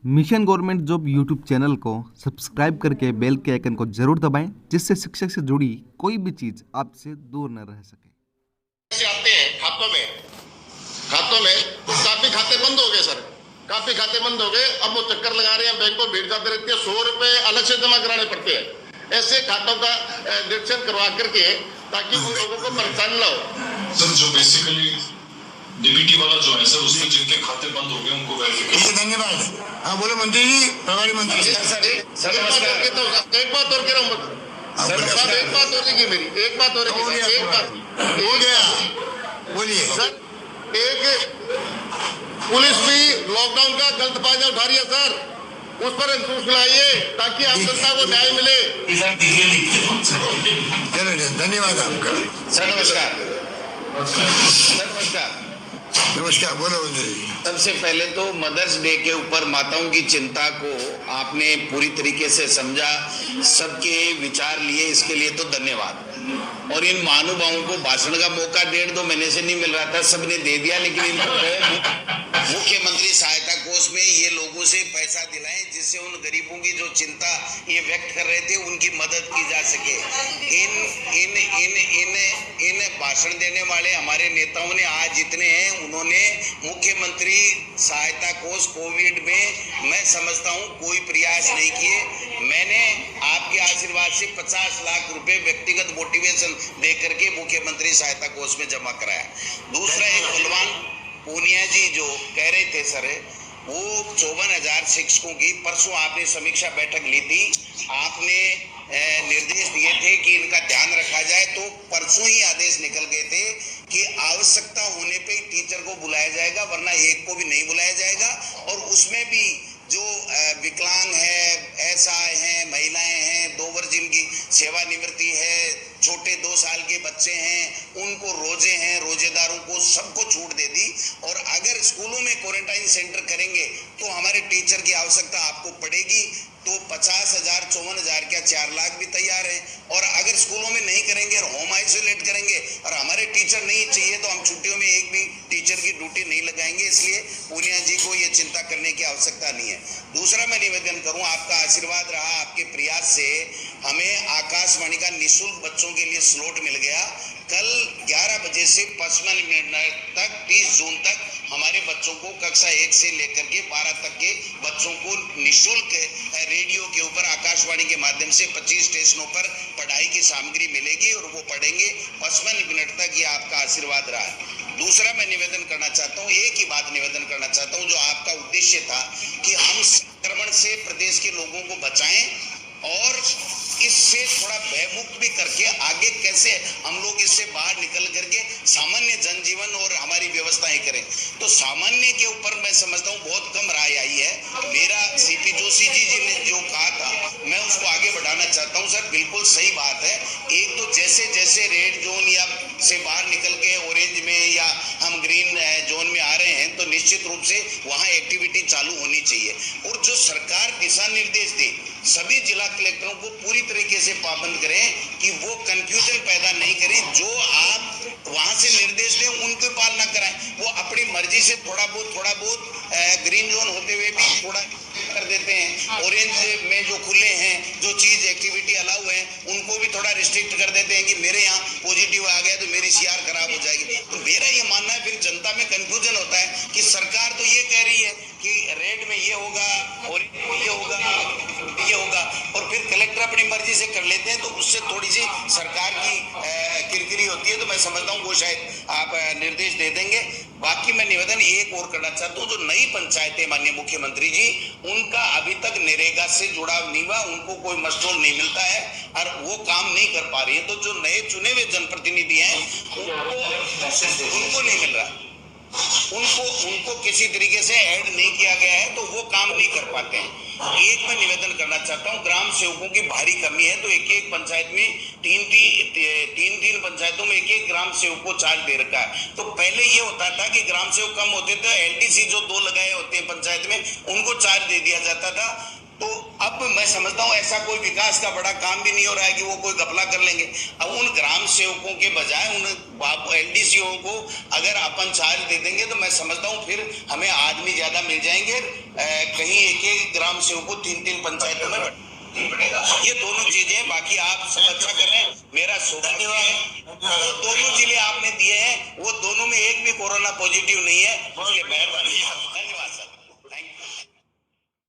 Mission government job YouTube channel को subscribe करके bell के आइकन को जरूर दबाएं, जिससे शिक्षा से जुड़ी कोई भी चीज आपसे दूर न रह सके। से आते हैं खातों में तो काफी खाते बंद हो गए सर, काफी खाते बंद हो गए। अब वो चक्कर लगा रहे हैं, बैंक को भीड़ जाती रहती है, 100 रुपए अलग से जमा कराने पड़ते हैं। ऐसे खातों का डिडक्शन करवा करके ताकि उन लोगों को परेशान न हो। सर जो बेसिकली डीबीटी वाला जो है सर, उसमें जिनके खाते बंद हो गए उनको वेरिफिकेशन। धन्यवाद। हाँ बोलो मंत्री जी, प्रभारी मंत्री जी। सर एक बात और कह रहा हूँ सर, एक बात हो रही मेरी, एक बात हो रही है, एक बात हो गया, बोलिए सर। एक पुलिस भी लॉकडाउन का गलत फायदा उठा रही है सर, उस पर अंकुश लाइए ताकि आम जनता को न्याय मिले। चलो धन्यवाद आपका। सर नमस्कार। सर नमस्कार। नमस्कार, बोलो मंत्री जी। सबसे पहले तो मदर्स डे के ऊपर माताओं की चिंता को आपने पूरी तरीके से समझा, सबके विचार लिए, इसके लिए तो धन्यवाद। और इन महानुभावों को भाषण का मौका 1.5-2 महीने से नहीं मिल रहा था, सबने दे दिया, लेकिन इनको मुख्यमंत्री सहायता कोष में ये लोगों से पैसा दिलाएं, जिससे उन गरीबों की जो चिंता ये व्यक्त कर रहे थे उनकी मदद की जा सके। इन इन इन इन इन भाषण देने वाले हमारे नेताओं ने आज जितने हैं, उन्होंने मुख्यमंत्री सहायता कोष कोविड में मैं समझता हूं कोई प्रयास नहीं किए। मैंने आपके आशीर्वाद से 50 लाख रुपए व्यक्तिगत मोटिवेशन दे करके मुख्यमंत्री सहायता कोष में जमा कराया। दूसरा, एक कुलवान पूनिया जी जो कह रहे थे सर, वो 54,000 शिक्षकों की परसों आपने समीक्षा बैठक ली थी, आपने निर्देश दिए थे कि इनका ध्यान रखा जाए, तो परसों ही आदेश निकल गए थे कि आवश्यकता होने पे टीचर को बुलाया जाएगा, वरना एक को भी नहीं बुलाया जाएगा। और उसमें भी जो विकलांग है, असहाय हैं, महिलाएं हैं, 2 वर्ष जिनकी सेवानिवृत्ति है, छोटे 2 साल के बच्चे हैं, उनको रोजे हैं, रोजेदारों को सबको छूट दे दी। और अगर स्कूलों में क्वारंटाइन सेंटर करेंगे तो हमारे टीचर की आवश्यकता आपको पड़ेगी, तो 50,000 54,000 क्या 4 लाख भी तैयार है। और अगर स्कूलों में नहीं करेंगे और होम आइसोलेट करेंगे और हमारे टीचर नहीं चाहिए, तो हम छुट्टियों में एक भी टीचर की ड्यूटी नहीं लगाएंगे। इसलिए पूनिया जी को ये चिंता करने की आवश्यकता नहीं है। दूसरा, मैं निवेदन करूं, आपका आशीर्वाद रहा, आपके प्रयास से हमें आकाशवाणी का निःशुल्क बच्चों के लिए स्लॉट मिल गया। कल 11 बजे से 55 मिनट तक 30 जून तक हमारे बच्चों को कक्षा 1 से लेकर के 12 तक के बच्चों को निःशुल्क रेडियो के ऊपर आकाशवाणी के माध्यम से 25 स्टेशनों पर पढ़ाई की सामग्री मिलेगी और वो पढ़ेंगे 55 मिनट तक। ये आपका आशीर्वाद रहा है। दूसरा, मैं निवेदन करना चाहता हूँ, एक ही बात निवेदन करना चाहता हूँ, जो आपका उद्देश्य था कि हम संक्रमण से प्रदेश के लोगों को बचाएं और इससे थोड़ा भयमुक्त भी करके आगे कैसे हम लोग इससे बाहर निकल करके सामान्य जनजीवन और हमारी व्यवस्थाएं करें। तो सामान्य के ऊपर मैं समझता हूँ बहुत कम राय आई है। मेरा सीपी जोशी जी ने जो कहा था, मैं उसको आगे बढ़ाना चाहता हूँ। सर बिल्कुल सही बात है। एक तो जैसे जैसे रेड जोन या से बाहर निकल के ऑरेंज में या हम ग्रीन जोन में आ रहे हैं, तो निश्चित रूप से वहाँ एक्टिविटी चालू होनी चाहिए। और जो सरकार दिशा निर्देश दे, सभी जिला कलेक्टरों को पूरी तरीके से पाबंद करें कि वो कंफ्यूजन पैदा नहीं करें। जो आप वहां से निर्देश दें उनकी पालना कराएं। वो अपनी मर्जी से थोड़ा बहुत ग्रीन जोन होते हुए भी थोड़ा कर देते हैं, ऑरेंज में जो खुले हैं, जो चीज एक्टिविटी अलाउ है, उनको भी थोड़ा रिस्ट्रिक्ट कर देते हैं कि मेरे यहाँ पॉजिटिव आ गया तो मेरी सीआर खराब हो जाएगी। तो मेरा ये मानना है, फिर जनता में कंफ्यूजन होता है कि सरकार तो ये कह रही है कि रेड में ये होगा, ऑरेंज में ये होगा, ये होगा, और फिर कलेक्टर अपनी मर्जी से कर लेते हैं, तो उससे थोड़ी सी सरकार की किरकिरी होती है। तो मैं समझता हूँ वो शायद आप निर्देश दे देंगे। बाकी मैं निवेदन एक और करना चाहता हूँ, जो नई पंचायतें माननीय मुख्यमंत्री जी, उनका अभी तक नरेगा से जुड़ाव नहीं हुआ, उनको कोई मशरूल नहीं मिलता है और वो काम नहीं कर पा रही है। तो जो नए चुने हुए जनप्रतिनिधि हैं उनको नहीं मिल रहा, उनको किसी तरीके से ऐड नहीं किया गया है, तो वो काम नहीं कर पाते हैं। एक मैं निवेदन करना चाहता हूँ, ग्राम सेवकों की भारी कमी है, तो एक पंचायत में तीन पंचायतों में एक ग्राम सेवक को चार्ज दे रखा है। तो पहले ये होता था कि ग्राम सेवक कम होते थे, एलटीसी जो 2 लगाए होते हैं पंचायत में, उनको चार्ज दे दिया जाता था। तो अब मैं समझता हूँ ऐसा कोई विकास का बड़ा काम भी नहीं हो रहा है कि वो कोई घपला कर लेंगे। अब उन ग्राम सेवकों के बजाय उन एलडीसीओ को अगर अपन चार्ज दे देंगे तो मैं समझता हूँ फिर हमें आदमी ज्यादा मिल जाएंगे। कहीं एक ग्राम सेवक को 3-3 पंचायतों में ये दोनों चीजें। बाकी आप सब अच्छा कर रहे हैं, मेरा सौभाग्य है। वो दोनों जिले आपने दिए हैं, वो दोनों में एक भी कोरोना पॉजिटिव नहीं है, इसलिए मेहरबानी।